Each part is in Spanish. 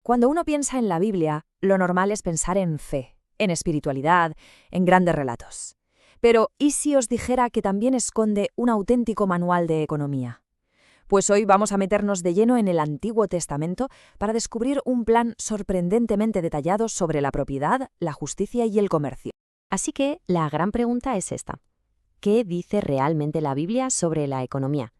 Cuando uno piensa en la Biblia, lo normal es pensar en fe, en espiritualidad, en grandes relatos. Pero, ¿y si os dijera que también esconde un auténtico manual de economía? Pues hoy vamos a meternos de lleno en el Antiguo Testamento para descubrir un plan sorprendentemente detallado sobre la propiedad, la justicia y el comercio. Así que la gran pregunta es esta. ¿Qué dice realmente la Biblia sobre la economía?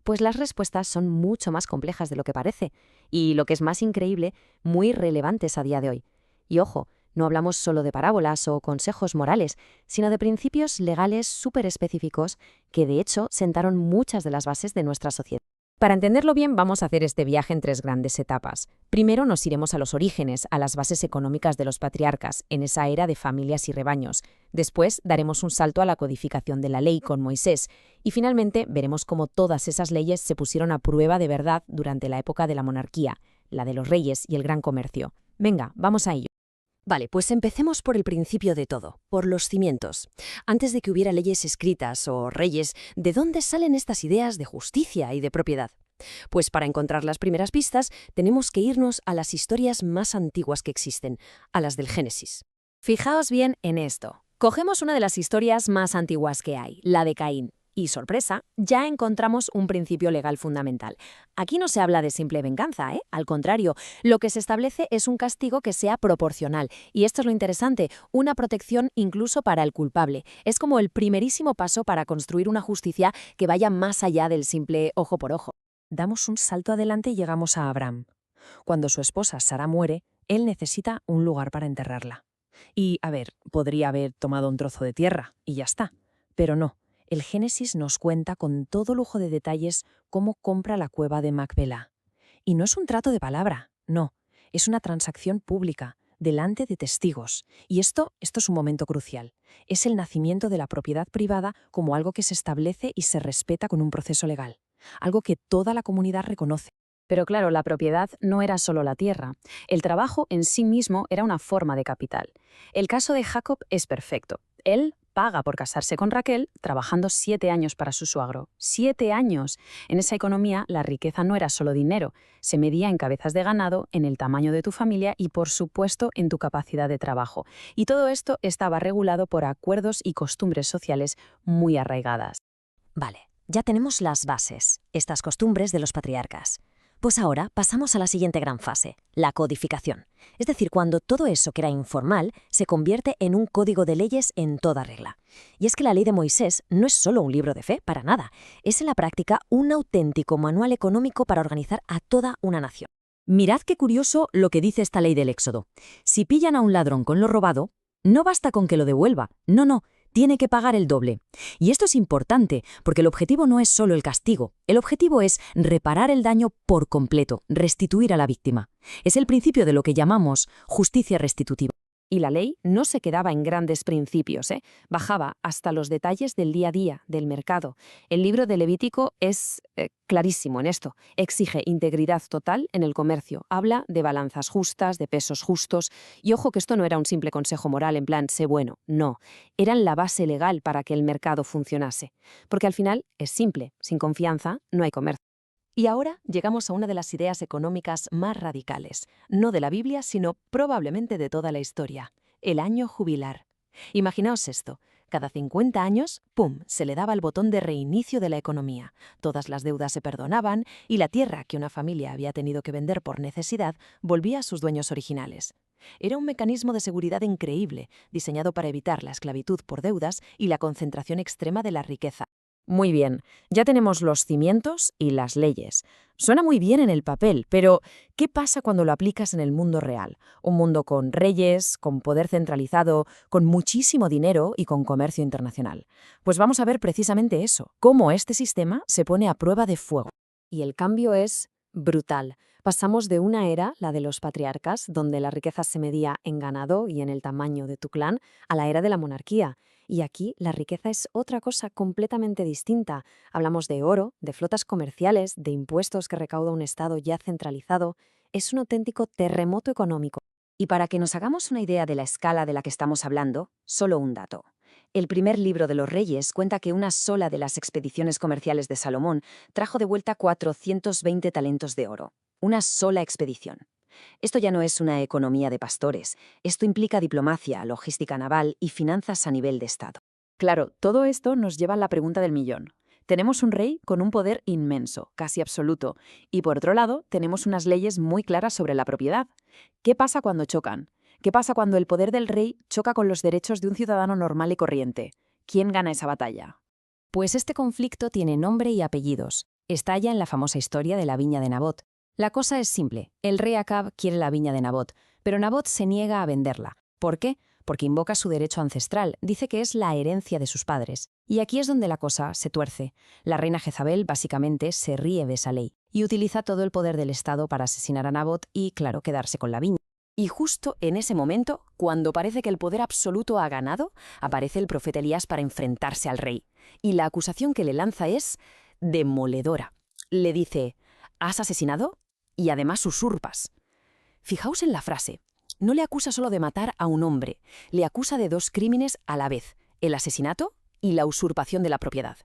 Pues las respuestas son mucho más complejas de lo que parece, y lo que es más increíble, muy relevantes a día de hoy. Y ojo, no hablamos solo de parábolas o consejos morales, sino de principios legales súper específicos que de hecho sentaron muchas de las bases de nuestra sociedad. Para entenderlo bien, vamos a hacer este viaje en 3 grandes etapas. Primero nos iremos a los orígenes, a las bases económicas de los patriarcas, en esa era de familias y rebaños. Después daremos un salto a la codificación de la ley con Moisés. Y finalmente veremos cómo todas esas leyes se pusieron a prueba de verdad durante la época de la monarquía, la de los reyes y el gran comercio. Venga, vamos a ello. Vale, pues empecemos por el principio de todo, por los cimientos. Antes de que hubiera leyes escritas o reyes, ¿de dónde salen estas ideas de justicia y de propiedad? Pues para encontrar las primeras pistas, tenemos que irnos a las historias más antiguas que existen, a las del Génesis. Fijaos bien en esto. Cogemos una de las historias más antiguas que hay, la de Caín. Y sorpresa, ya encontramos un principio legal fundamental. Aquí no se habla de simple venganza, ¿eh? Al contrario, lo que se establece es un castigo que sea proporcional. Y esto es lo interesante, una protección incluso para el culpable. Es como el primerísimo paso para construir una justicia que vaya más allá del simple ojo por ojo. Damos un salto adelante y llegamos a Abraham. Cuando su esposa Sara muere, él necesita un lugar para enterrarla. Y, podría haber tomado un trozo de tierra y ya está. Pero no. El Génesis nos cuenta con todo lujo de detalles cómo compra la cueva de Macpela. Y no es un trato de palabra, no, es una transacción pública, delante de testigos. Y esto es un momento crucial. Es el nacimiento de la propiedad privada como algo que se establece y se respeta con un proceso legal, algo que toda la comunidad reconoce. Pero claro, la propiedad no era solo la tierra. El trabajo en sí mismo era una forma de capital. El caso de Jacob es perfecto. Él paga por casarse con Raquel, trabajando 7 años para su suegro. 7 años. En esa economía, la riqueza no era solo dinero. Se medía en cabezas de ganado, en el tamaño de tu familia y, por supuesto, en tu capacidad de trabajo. Y todo esto estaba regulado por acuerdos y costumbres sociales muy arraigadas. Vale, ya tenemos las bases, estas costumbres de los patriarcas. Pues ahora pasamos a la siguiente gran fase, la codificación. Es decir, cuando todo eso que era informal se convierte en un código de leyes en toda regla. Y es que la ley de Moisés no es solo un libro de fe, para nada. Es en la práctica un auténtico manual económico para organizar a toda una nación. Mirad qué curioso lo que dice esta ley del Éxodo. Si pillan a un ladrón con lo robado, no basta con que lo devuelva. No. Tiene que pagar el doble. Y esto es importante, porque el objetivo no es solo el castigo. El objetivo es reparar el daño por completo, restituir a la víctima. Es el principio de lo que llamamos justicia restitutiva. Y la ley no se quedaba en grandes principios, bajaba hasta los detalles del día a día, del mercado. El libro de Levítico es clarísimo en esto. Exige integridad total en el comercio. Habla de balanzas justas, de pesos justos. Y ojo que esto no era un simple consejo moral en plan, sé bueno. No, eran la base legal para que el mercado funcionase. Porque al final es simple, sin confianza no hay comercio. Y ahora llegamos a una de las ideas económicas más radicales, no de la Biblia, sino probablemente de toda la historia, el año jubilar. Imaginaos esto, cada 50 años, ¡pum!, se le daba el botón de reinicio de la economía. Todas las deudas se perdonaban y la tierra que una familia había tenido que vender por necesidad volvía a sus dueños originales. Era un mecanismo de seguridad increíble, diseñado para evitar la esclavitud por deudas y la concentración extrema de la riqueza. Muy bien, ya tenemos los cimientos y las leyes. Suena muy bien en el papel, pero ¿qué pasa cuando lo aplicas en el mundo real? Un mundo con reyes, con poder centralizado, con muchísimo dinero y con comercio internacional. Pues vamos a ver precisamente eso, cómo este sistema se pone a prueba de fuego. Y el cambio es brutal. Pasamos de una era, la de los patriarcas, donde la riqueza se medía en ganado y en el tamaño de tu clan, a la era de la monarquía. Y aquí la riqueza es otra cosa completamente distinta. Hablamos de oro, de flotas comerciales, de impuestos que recauda un Estado ya centralizado. Es un auténtico terremoto económico. Y para que nos hagamos una idea de la escala de la que estamos hablando, solo un dato. El primer libro de los Reyes cuenta que una sola de las expediciones comerciales de Salomón trajo de vuelta 420 talentos de oro. Una sola expedición. Esto ya no es una economía de pastores. Esto implica diplomacia, logística naval y finanzas a nivel de Estado. Claro, todo esto nos lleva a la pregunta del millón. Tenemos un rey con un poder inmenso, casi absoluto, y por otro lado tenemos unas leyes muy claras sobre la propiedad. ¿Qué pasa cuando chocan? ¿Qué pasa cuando el poder del rey choca con los derechos de un ciudadano normal y corriente? ¿Quién gana esa batalla? Pues este conflicto tiene nombre y apellidos. Estalla en la famosa historia de la viña de Nabot. La cosa es simple. El rey Acab quiere la viña de Nabot, pero Nabot se niega a venderla. ¿Por qué? Porque invoca su derecho ancestral, dice que es la herencia de sus padres. Y aquí es donde la cosa se tuerce. La reina Jezabel básicamente se ríe de esa ley y utiliza todo el poder del Estado para asesinar a Nabot y, claro, quedarse con la viña. Y justo en ese momento, cuando parece que el poder absoluto ha ganado, aparece el profeta Elías para enfrentarse al rey. Y la acusación que le lanza es demoledora. Le dice: «¿Has asesinado? Y además usurpas». Fijaos en la frase. No le acusa solo de matar a un hombre, le acusa de dos crímenes a la vez: el asesinato y la usurpación de la propiedad.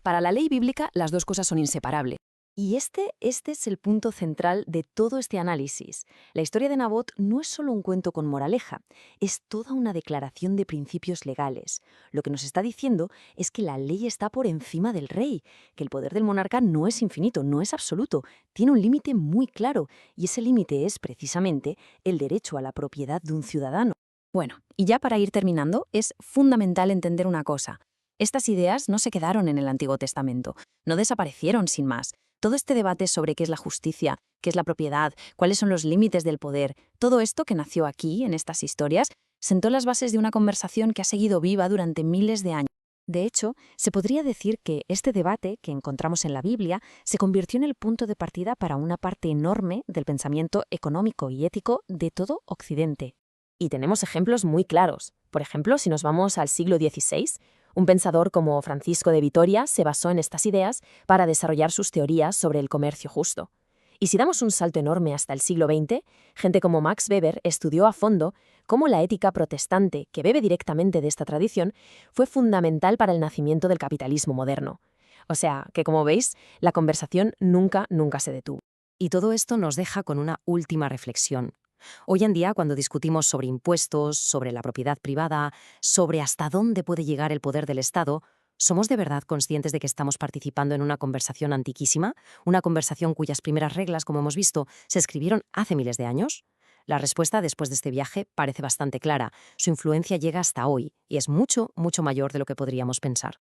Para la ley bíblica, las dos cosas son inseparables. Y este es el punto central de todo este análisis. La historia de Nabot no es solo un cuento con moraleja, es toda una declaración de principios legales. Lo que nos está diciendo es que la ley está por encima del rey, que el poder del monarca no es infinito, no es absoluto, tiene un límite muy claro, y ese límite es precisamente el derecho a la propiedad de un ciudadano. Bueno, y ya para ir terminando, es fundamental entender una cosa. Estas ideas no se quedaron en el Antiguo Testamento, no desaparecieron sin más. Todo este debate sobre qué es la justicia, qué es la propiedad, cuáles son los límites del poder, todo esto que nació aquí, en estas historias, sentó las bases de una conversación que ha seguido viva durante miles de años. De hecho, se podría decir que este debate que encontramos en la Biblia se convirtió en el punto de partida para una parte enorme del pensamiento económico y ético de todo Occidente. Y tenemos ejemplos muy claros. Por ejemplo, si nos vamos al siglo XVI, un pensador como Francisco de Vitoria se basó en estas ideas para desarrollar sus teorías sobre el comercio justo. Y si damos un salto enorme hasta el siglo XX, gente como Max Weber estudió a fondo cómo la ética protestante, que bebe directamente de esta tradición, fue fundamental para el nacimiento del capitalismo moderno. O sea, que como veis, la conversación nunca se detuvo. Y todo esto nos deja con una última reflexión. Hoy en día, cuando discutimos sobre impuestos, sobre la propiedad privada, sobre hasta dónde puede llegar el poder del Estado, ¿somos de verdad conscientes de que estamos participando en una conversación antiquísima? ¿Una conversación cuyas primeras reglas, como hemos visto, se escribieron hace miles de años? La respuesta después de este viaje parece bastante clara. Su influencia llega hasta hoy y es mucho mayor de lo que podríamos pensar.